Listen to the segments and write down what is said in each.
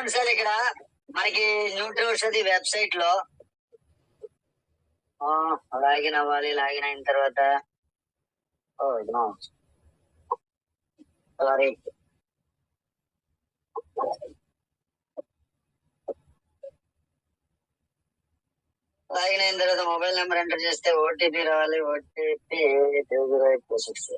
చూడండి సార్, ఇక్కడ మనకి న్యూట్రీ ఔషధి వెబ్సైట్ లో లాగిన్ అవ్వాలి. లాగిన్ అయిన తర్వాత సారీ, లాగిన్ అయిన తర్వాత మొబైల్ నెంబర్ ఎంటర్ చేస్తే ఓటీపీ రావాలి. ఓటీపీ 2846.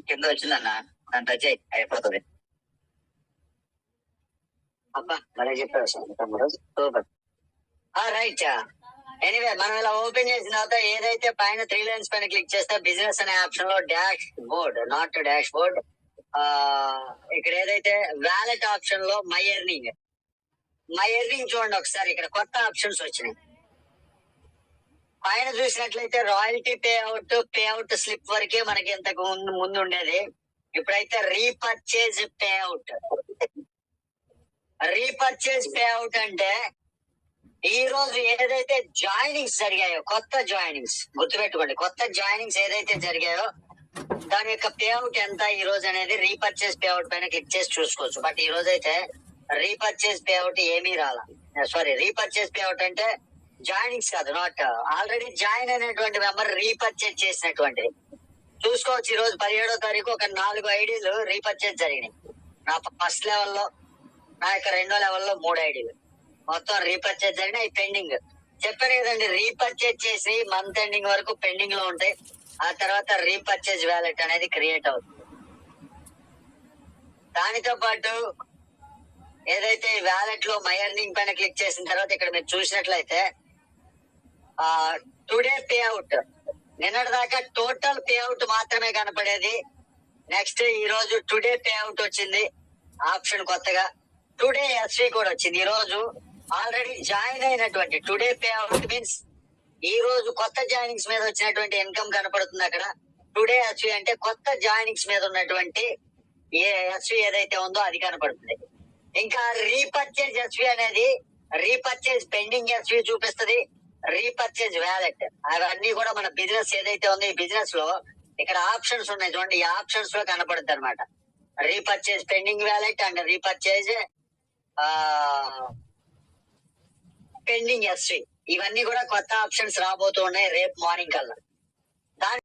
కింద వచ్చిందన్న, దాని టచ్ అయిపోతుంది. అబ్బా మళ్ళీ చెప్పారు సార్ తమ్ముడు, సూపర్. రైట్. ఎనీవే, మనం ఇలా ఓపెన్ చేసిన తర్వాత ఏదైతే పైన 3 లైన్స్ పైన క్లిక్ చేస్తే బిజినెస్ అనే ఆప్షన్ లో dash board, not dash board, ఇక్కడ ఏదైతే వ్యాలెట్ ఆప్షన్ లో మై ఎర్నింగ్ చూడండి ఒకసారి. ఇక్కడ కొత్త ఆప్షన్స్ వచ్చినాయి. పైన చూసినట్లయితే రాయల్టీ పే అవుట్ స్లిప్ వరకే మనకి ఇంతకు ముందు ఉండేది. ఇప్పుడైతే రీపర్చేజ్ పే అవుట్ అంటే ఈ రోజు ఏదైతే జాయినింగ్స్ జరిగాయో, కొత్త జాయినింగ్స్ గుర్తుపెట్టుకోండి, కొత్త జాయినింగ్స్ ఏదైతే జరిగాయో దాని యొక్క పే అవుట్ ఎంత ఈ రోజు అనేది రీపర్చేజ్ పే అవుట్ పైన క్లిక్ చేసి చూసుకోవచ్చు. బట్ ఈ రోజు అయితే రీపర్చేజ్ పే అవుట్ ఏమీ రాలా. సారీ, రీపర్చేజ్ పే అవుట్ అంటే జాయినింగ్స్ కాదు, నాట్ ఆల్రెడీ జాయిన్ అయినటువంటి మెంబర్ రీపర్చేజ్ చేసినటువంటి చూసుకోవచ్చు. ఈ రోజు 17వ తారీఖు ఒక 4 ఐడీలు రీపర్చేజ్ జరిగినాయి. నా ఫస్ట్ లెవెల్లో, నా యొక్క 2వ లెవెల్లో 3 ఐడీలు మొత్తం రీపర్చేజ్ జరిగినాయి. పెండింగ్ చెప్పాను కదండి, రీపర్చేజ్ చేసి మంత్ ఎండింగ్ వరకు పెండింగ్ లో ఉంటాయి. ఆ తర్వాత రీపర్చేజ్ వ్యాలెట్ అనేది క్రియేట్ అవుతుంది. దానితో పాటు ఏదైతే వ్యాలెట్ లో మై ఎర్నింగ్ పైన క్లిక్ చేసిన తర్వాత ఇక్కడ మీరు చూసినట్లయితే టుడే పే అవుట్, నిన్నటి దాకా టోటల్ పే అవుట్ మాత్రమే కనపడేది. నెక్స్ట్ ఈ రోజు టుడే పే అవుట్ వచ్చింది ఆప్షన్ కొత్తగా. టుడే ఎస్వి కూడా వచ్చింది. ఈ రోజు ఆల్రెడీ జాయిన్ అయినటువంటి టుడే పే అవుట్ మీన్స్ ఈ రోజు కొత్త జాయినింగ్స్ మీద వచ్చినటువంటి ఇన్కమ్ కనపడుతుంది అక్కడ. టుడే ఎస్వి అంటే కొత్త జాయినింగ్స్ మీద ఉన్నటువంటి ఎస్వి ఏదైతే ఉందో అది కనపడుతుంది. ఇంకా రీపర్చేజ్ ఎస్వి అనేది రీపర్చేజ్ పెండింగ్ ఎస్వి చూపిస్తుంది, రీపర్చేజ్ వ్యాలెట్, అవన్నీ కూడా మన బిజినెస్ ఏదైతే ఉందో ఈ బిజినెస్ లో ఇక్కడ ఆప్షన్స్ ఉన్నాయి చూడండి. ఈ ఆప్షన్స్ లో కనపడుతుంది అనమాట. Repurchase pending wallet and repurchase pending SV, ఇవన్నీ కూడా కొత్త ఆప్షన్స్ రాబోతూ ఉన్నాయి రేపు మార్నింగ్ కల్లా.